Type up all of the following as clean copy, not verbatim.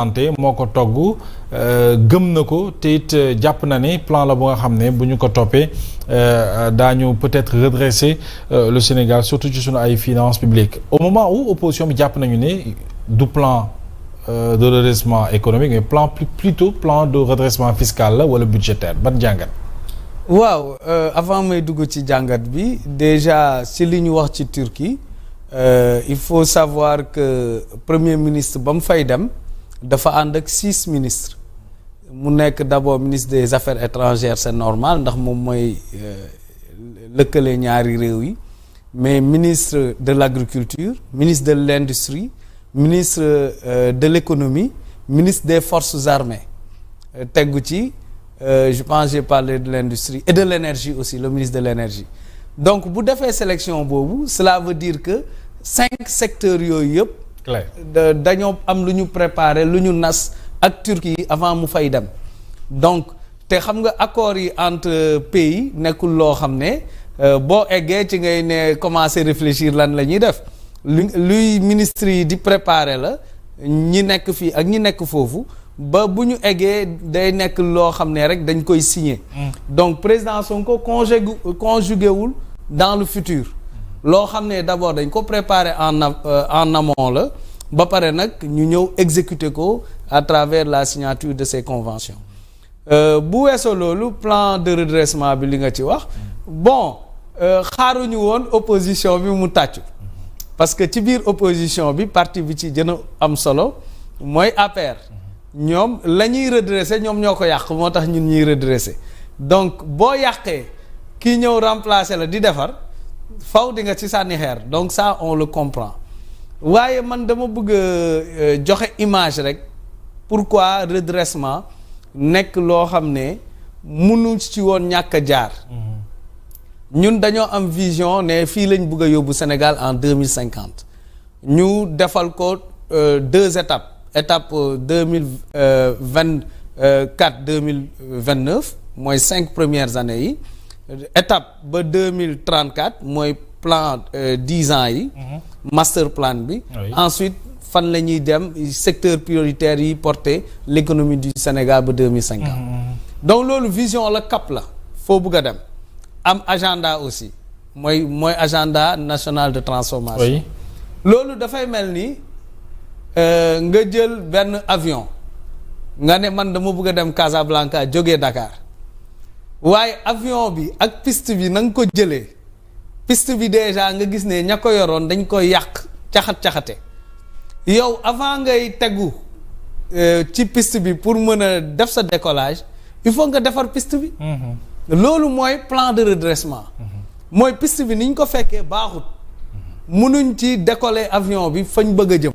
santé moo ko togg gëm na ko te it jàpp na ne plan la bu nga xam ne bu ñu ko toppee daañu peut-être redresser le Sénégal surtout ci sunu ay finances publiques au moment où opposition bi jàpp nañu ne du plan de redressement économique mais plutôt plan de redressement fiscal la wala budgétaire ban jàngat. waaw avant may dugg ci jàngat bi déjà si li ñu wax ci Turquie il faut savoir que premier ministre ba mu fay dem. dafa ànd ak 6 ministres mu nekk d'abord ministre des affaires étrangères c'est normal ndax moom mooy lëkkale ñaari réew yi mais ministre de l'agriculture ministre de l'industrie ministre de l'économie ministre des forces armées teggu ci je pense j'ai parlé de l'industrie et de l'énergie aussi le ministre de l'énergie donc bu defee sélection boobu cela veut dire que 5 secteurs yooyu yëpp dañoo am lu ñu préparé lu ñu nas ak Turquie avant mu fay dem donc te xam nga accords yi entre pays nekkul loo xam ne boo eggee ci ngay ne commencer réfléchir lan la ñuy def luy ministres yi di préparer la ñi nekk fii ak ñi nekk foofu ba bu ñu eggee day nekk loo xam ne rek dañ koy signer donc président Sonko conjugué wul dans le futur loo xam ne d'abord dañ ko préparer en amont la ba pare nag ñu ñëw exécuter ko à travers la signature de ces conventions bu weesoo loolu plan de redressement bi li nga ci wax bon xaaruñu woon opposition bi mu tàccu parce que ci biir opposition bi parti bi ci gën a am solo mooy APR ñoom la ñuy redresser ñoom ñoo ko yàq moo tax ñun ñuy redresser donc boo yàqee kii ñëw remplacer la di defar faw di nga ci sànni xeer donc ça on le comprend waaye man dama bëgg a joxe image rek pourquoi redressement nekk loo xam ne mënu ci woon ñàkk a jaar ñun dañoo am vision ne fii lañ bëgg a yóbbu Sénégal en 2050 ñu defal ko 2 étapes étape 2024 2029 mooy 5 premières années yi étape ba 2034 mooy plan 10 ans yi master plan bi ensuite fan la ñuy dem secteur prioritaire yi porter l'économie du Sénégal ba 2050 donc loolu vision la cap la foo bëgg a dem am agenda aussi mooy agenda national de transformation loolu dafay mel ni nga jël benn avion nga ne man dama bëgg a dem Casablanca jógee Dakar waaye avion bi ak piste bi na nga ko jëlee piste bi déjà nga gis ne ña ko yoroon dañ koy yàq caxat-caxate yow avant ngay tegu ci piste bi pour mën a def sa décollage il faut nga defar piste bi loolu mooy plan de redressement mooy piste bi ni ñu ko fekkee baaxut mënuñ ci décoller avion bi fañ bëgg a jëm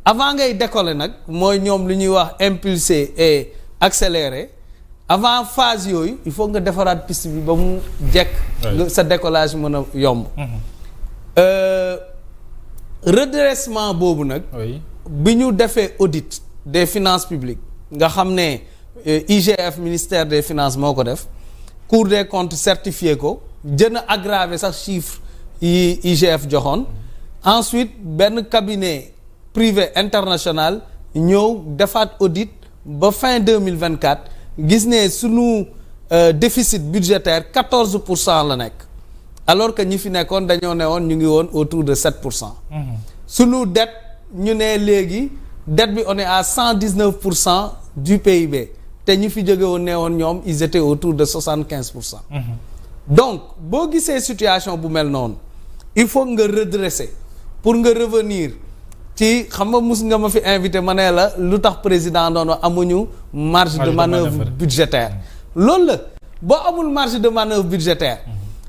avant ngay décoller nag mooy ñoom lu ñuy wax impulser et accélérer avant phase yooyu il faut nga defaraat piste bi ba mu jekk sa décollage mën a yomb redressement boobu nag bi ñu defee audit des finances publiques nga xam ne IGF ministère des finances moo ko def Cour des comptes certifié ko jën a aggravé sax chiffre yi IGF joxoon ensuite benn cabinet privé international ñëw defaat audit ba fin 2024 gis ne sunu déficit budgétaire 14% la nekk alors que ñi fi nekkoon dañoo ne woon ñu ngi woon autour de 7%. sunu dette ñu ne léegi dette bi on est à 119% du PIB te ñi fi jóge woon ne woon ñoom ils étaient autour de 75%. donc boo gisee situation bu mel noonu il faut nga redresser pour nga revenir ci xam nga mus nga ma fi invité ma ne la lu tax président doon amuñu marge de manœuvre budgétaire loolu la boo amul marge de manœuvre budgétaire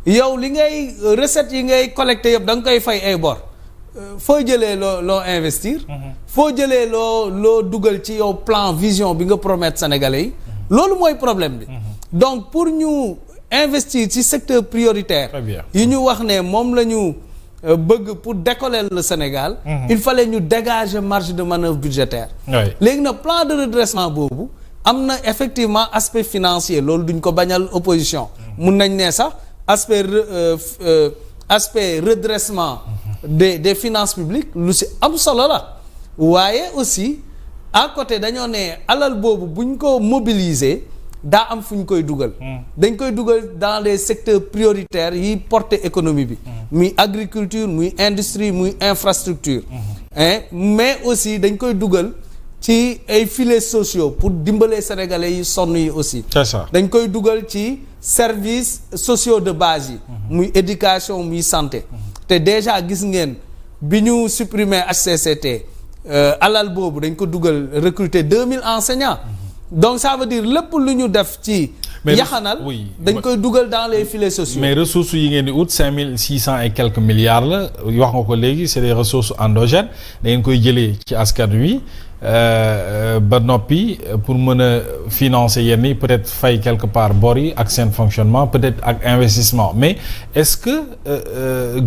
yow li ngay recettes yi ngay collecté yëpp da nga koy fay ay bor foo jëlee loo investir foo jëlee loo dugal ci yow plan vision bi nga promettre sénégalais yi loolu mooy problème bi donc pour ñu investir ci secteur prioritaire yi ñu wax ne moom la ñu bëgg pour décoller le Sénégal il fallait ñu dégager marge de manœuvre budgétaire léegi nag plan de redressement boobu am na effectivement aspect financier loolu duñ ko bañal opposition mun nañ ne sax aspect redressement des finances publiques lu ci am solo la waaye aussi à côté dañoo ne alal boobu buñ ko mobiliser daa am fu ñu koy dugal. dañ koy dugal dans les secteurs prioritaires yi porter économie bi. muy agriculture muy industrie muy infrastructure. mais aussi dañ koy dugal ci ay filets sociaux pour dimbalee sénégalais yi sonn yi aussi. c'est ça dañ koy dugal ci services sociaux de base yi. muy éducation muy santé. te déjà gis ngeen bi ñu supprimer HCCT alal boobu dañ ko dugal recruter 2000 enseignants. donc ça veut dire lépp lu ñu def ci. yaxanal dañ koy dugal dans les filets sociaux. mais ressources yi ngeen di ut 5600 et quelques milliards la wax nga ko léegi c'est des ressources endogènes da ngeen koy jëlee ci askan wi ba noppi pour mën a financer yenn yi peut-être fay quelque part bor yi ak seen fonctionnement peut-être ak investissement mais est-ce que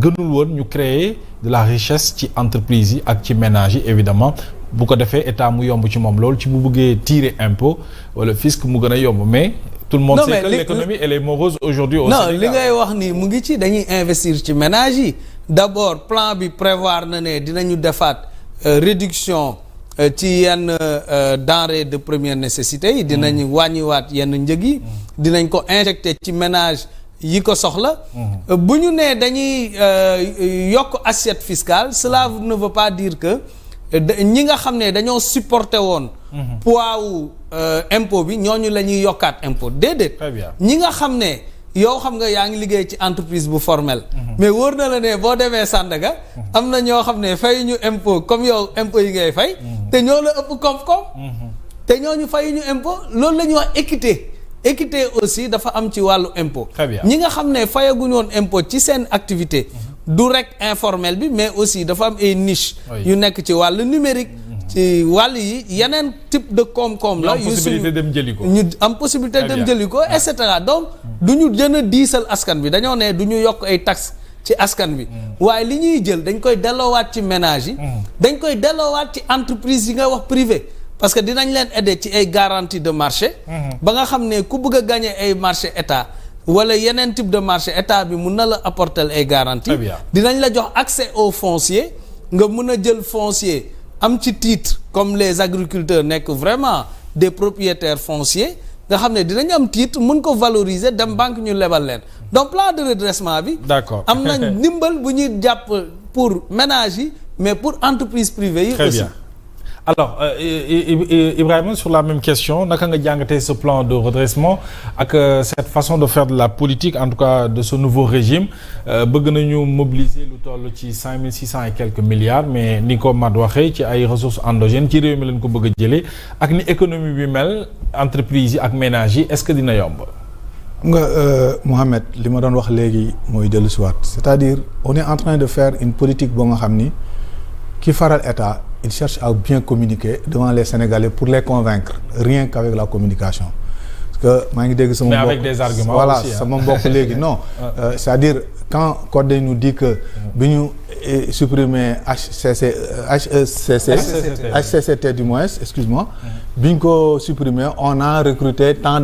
gënul woon ñu créer de la richesse ci entreprise yi ak ci ménage yi évidemment bu ko defee état mu yomb ci moom loolu ci bu bëggee tirer impôt wala fisc mu gën a yomb mais. tout le monde sait que l'économie elle est morose aujourd'hui au Sénégal. li ngay wax ni mu ngi ci dañuy investir ci ménage yi d'abord plan bi prévoir na ne dinañu defaat réduction ci yenn denrées de première nécessité yi dinañu wàññiwaat yenn njëg yi dinañ ko injecter ci ménage yi ko soxla bu ñu nee dañuy yokk assiette fiscale cela ne veut pas dire que ñi nga xam ne dañoo supporter woon poids wu impôt bi ñooñu la ñuy yokkaat impôt déedéet ñi nga xam ne yow xam nga yaa ngi liggéey ci entreprise bu formel mais wóor na la ne boo demee Sandaga am na ñoo xam ne fay ñu impôt comme yow impôt yi ngay fay te ñoo la ëpp koom-koom te ñooñu fay ñu impôt loolu la ñuy wax équité aussi dafa am ci wàllu impôt ñi nga xam ne fayaguñu woon impôt ci seen activité du rek informel bi mais aussi dafa am ay niche yu nekk ci wàllu numérique ci wàll yi yeneen type de koom-koom la yu suñu ñu am possibilité dem jëli ko et cetera donc du ñu gën a diisal askan bi dañoo ne du ñu yokk ay taxes ci askan bi waaye li ñuy jël dañ koy delloowaat ci ménage yi dañ koy delloowaat ci entreprise yi nga wax privé parce que dinañ leen aider ci ay garantie de marché ba nga xam ne ku bëgg a gagner ay marché état wala yeneen type de marché état bi mun na la apporter ay garantie dinañ la jox accès au foncier nga mun a jël foncier am ci titre comme les agriculteurs nekk vraiment des propriétaires fonciers nga xam ne dinañ am titre mun ko valoriser dem banque ñu lebal leen donc plan de redressement bi d'accord am na ndimbal bu ñuy jàpp pour ménage yi mais pour entreprise privée yi aussi alors Ibrahima sur la même question naka nga jàngatee ce plan de redressement ak cette façon de faire de la politique en tout cas de ce nouveau régime bëgg nañu mobiliser lu toll ci 5600 et quelques milliards mais ni ko Mad waxee ci ay ressources endogènes ci réew mi lañ ko bëgg a jëlee ak ni économie bi mel entreprise yi ak ménage yi est-ce que dina yomb. xam nga Mohamed li ma doon wax léegi mooy dellu si waat c'est-à-dire on est en train de faire une politique boo nga xam ni ki faral état. Il cherche à bien communiquer devant les Sénégalais pour les convaincre rien qu'avec la communication parce que maa ngi dégg sama mbokk mais avec des arguments voilà aussi, sama mbokk léegi non c'est-à-dire quand Codé nous dit que bi ñu supprimer HCCT du moins excuse-moi bi ñu ko supprimer on a recruté tant